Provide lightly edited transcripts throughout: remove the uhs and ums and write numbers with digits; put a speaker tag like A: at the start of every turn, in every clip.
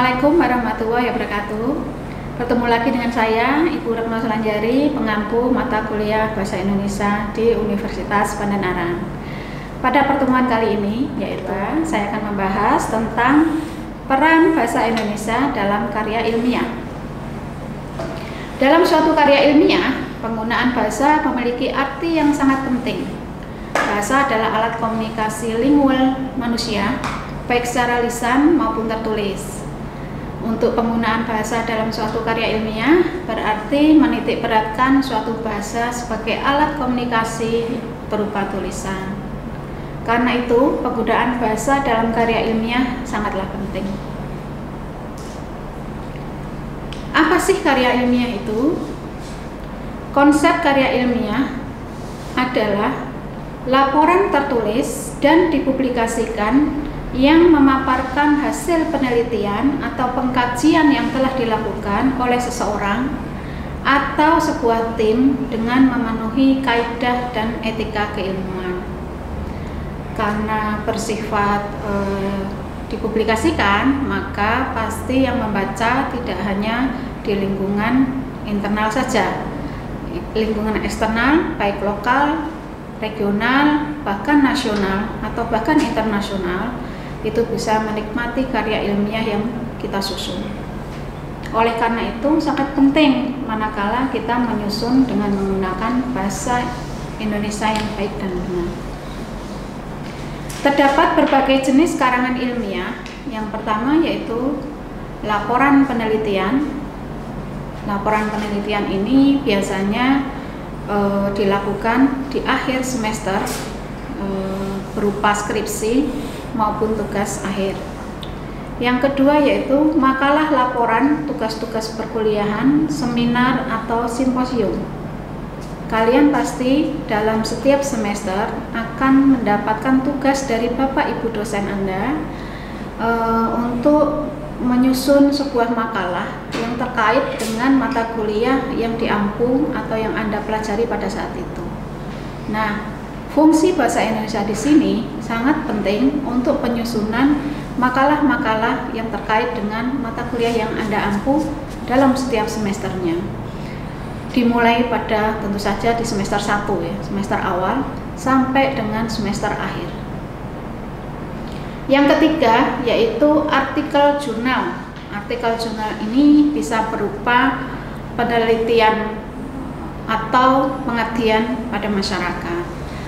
A: Assalamualaikum warahmatullahi wabarakatuh. Bertemu lagi dengan saya, Ibu Retno Selanjari, pengampu mata kuliah Bahasa Indonesia di Universitas Pandanaran. Pada pertemuan kali ini, yaitu saya akan membahas tentang peran bahasa Indonesia dalam karya ilmiah. Dalam suatu karya ilmiah, penggunaan bahasa memiliki arti yang sangat penting. Bahasa adalah alat komunikasi lingual manusia, baik secara lisan maupun tertulis. Untuk penggunaan bahasa dalam suatu karya ilmiah berarti menitik beratkan suatu bahasa sebagai alat komunikasi berupa tulisan. Karena itu, penggunaan bahasa dalam karya ilmiah sangatlah penting. Apa sih karya ilmiah itu? Konsep karya ilmiah adalah laporan tertulis dan dipublikasikan yang memaparkan hasil penelitian atau pengkajian yang telah dilakukan oleh seseorang atau sebuah tim dengan memenuhi kaidah dan etika keilmuan. Karena bersifat dipublikasikan, maka pasti yang membaca tidak hanya di lingkungan internal saja, lingkungan eksternal baik lokal, regional, bahkan nasional atau bahkan internasional itu bisa menikmati karya ilmiah yang kita susun. Oleh karena itu sangat penting manakala kita menyusun dengan menggunakan bahasa Indonesia yang baik dan benar. Terdapat berbagai jenis karangan ilmiah. Yang pertama yaitu laporan penelitian. Laporan penelitian ini biasanya dilakukan di akhir semester berupa skripsi maupun tugas akhir. Yang kedua yaitu makalah laporan tugas-tugas perkuliahan, seminar atau simposium. Kalian pasti dalam setiap semester akan mendapatkan tugas dari Bapak Ibu dosen Anda untuk menyusun sebuah makalah yang terkait dengan mata kuliah yang diampu atau yang Anda pelajari pada saat itu. Nah, fungsi bahasa Indonesia di sini sangat penting untuk penyusunan makalah-makalah yang terkait dengan mata kuliah yang Anda ampu dalam setiap semesternya. Dimulai pada tentu saja di semester 1 ya, semester awal sampai dengan semester akhir. Yang ketiga yaitu artikel jurnal. Artikel jurnal ini bisa berupa penelitian atau pengabdian pada masyarakat.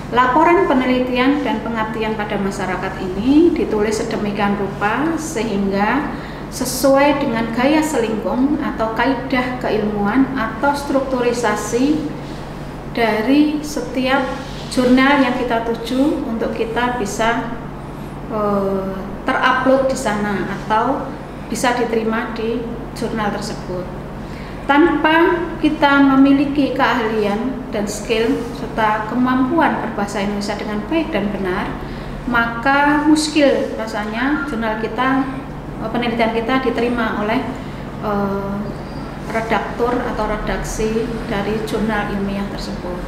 A: Laporan penelitian dan pengabdian pada masyarakat ini ditulis sedemikian rupa sehingga sesuai dengan gaya selingkung atau kaidah keilmuan atau strukturisasi dari setiap jurnal yang kita tuju untuk kita bisa terupload di sana atau bisa diterima di jurnal tersebut. Tanpa kita memiliki keahlian dan skill serta kemampuan berbahasa Indonesia dengan baik dan benar, maka muskil rasanya jurnal kita, penelitian kita diterima oleh redaktur atau redaksi dari jurnal ilmiah tersebut.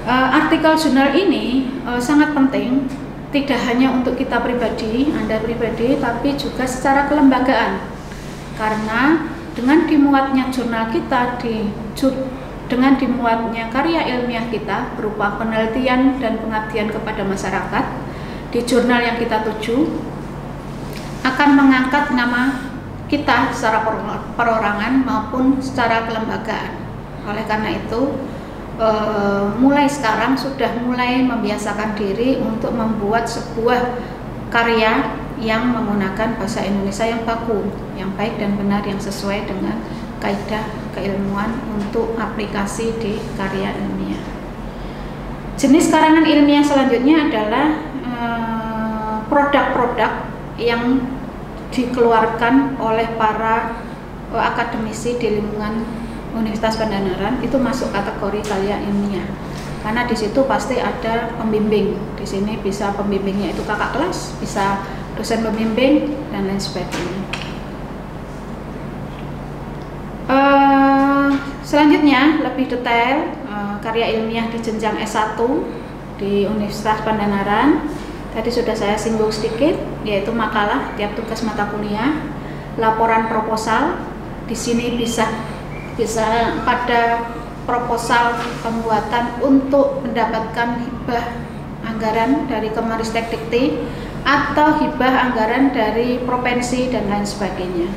A: Artikel jurnal ini sangat penting, tidak hanya untuk kita pribadi, Anda pribadi, tapi juga secara kelembagaan. Karena dengan dimuatnya jurnal kita dengan dimuatnya karya ilmiah kita berupa penelitian dan pengabdian kepada masyarakat di jurnal yang kita tuju akan mengangkat nama kita secara perorangan maupun secara kelembagaan. Oleh karena itu mulai sekarang sudah mulai membiasakan diri untuk membuat sebuah karya yang menggunakan bahasa Indonesia yang baku, yang baik dan benar, yang sesuai dengan kaidah keilmuan untuk aplikasi di karya ilmiah. Jenis karangan ilmiah selanjutnya adalah produk-produk yang dikeluarkan oleh para akademisi di lingkungan Universitas Pandanaran, itu masuk kategori karya ilmiah. Karena di situ pasti ada pembimbing. Di sini bisa pembimbingnya itu kakak kelas, bisa dosen pembimbing dan lain sebagainya. Selanjutnya lebih detail karya ilmiah di jenjang S1 di Universitas Pandanaran tadi sudah saya singgung sedikit, yaitu makalah tiap tugas mata kuliah, laporan proposal. Di sini bisa pada proposal pembuatan untuk mendapatkan hibah anggaran dari Kemenristek Dikti atau hibah anggaran dari provinsi dan lain sebagainya.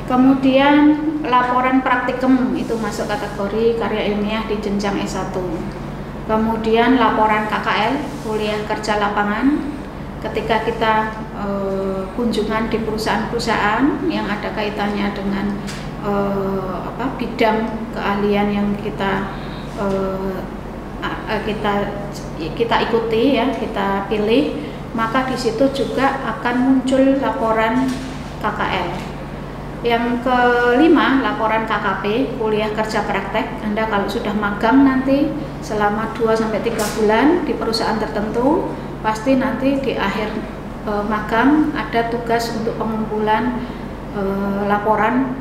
A: Kemudian laporan praktikum itu masuk kategori karya ilmiah di jenjang S1. Kemudian laporan KKL, kuliah kerja lapangan, ketika kita kunjungan di perusahaan-perusahaan yang ada kaitannya dengan bidang keahlian yang kita ikuti ya, kita pilih, maka di situ juga akan muncul laporan KKL. Yang kelima, laporan KKP, kuliah kerja praktek. Anda kalau sudah magang nanti selama 2-3 bulan di perusahaan tertentu, pasti nanti di akhir magang ada tugas untuk pengumpulan laporan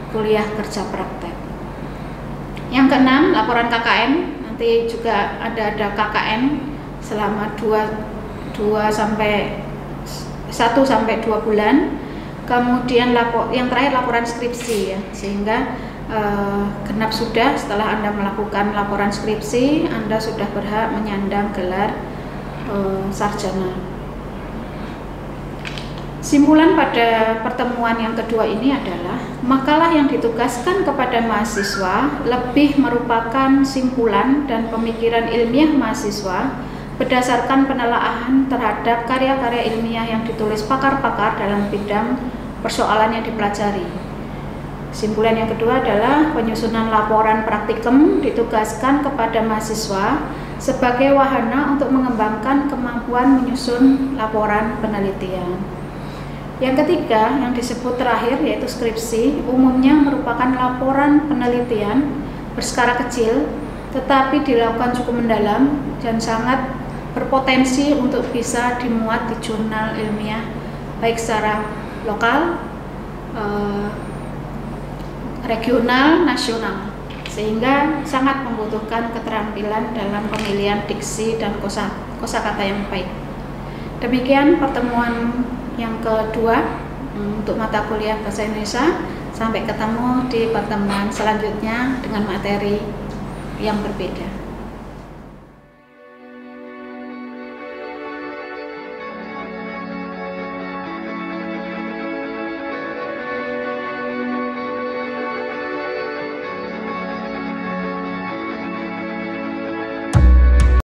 A: kuliah kerja praktek. Yang keenam, laporan KKN. Nanti juga ada KKN selama 1 sampai 2 bulan. Kemudian yang terakhir laporan skripsi ya, sehingga genap sudah setelah Anda melakukan laporan skripsi, Anda sudah berhak menyandang gelar sarjana. Simpulan pada pertemuan yang kedua ini adalah makalah yang ditugaskan kepada mahasiswa lebih merupakan simpulan dan pemikiran ilmiah mahasiswa berdasarkan penelaahan terhadap karya-karya ilmiah yang ditulis pakar-pakar dalam bidang persoalan yang dipelajari. Simpulan yang kedua adalah penyusunan laporan praktikum ditugaskan kepada mahasiswa sebagai wahana untuk mengembangkan kemampuan menyusun laporan penelitian. Yang ketiga, yang disebut terakhir yaitu skripsi, umumnya merupakan laporan penelitian berskala kecil tetapi dilakukan cukup mendalam dan sangat berpotensi untuk bisa dimuat di jurnal ilmiah baik secara lokal, regional, nasional, sehingga sangat membutuhkan keterampilan dalam pemilihan diksi dan kosakata yang baik. Demikian pertemuan yang kedua untuk mata kuliah Bahasa Indonesia. Sampai ketemu di pertemuan selanjutnya dengan materi yang berbeda.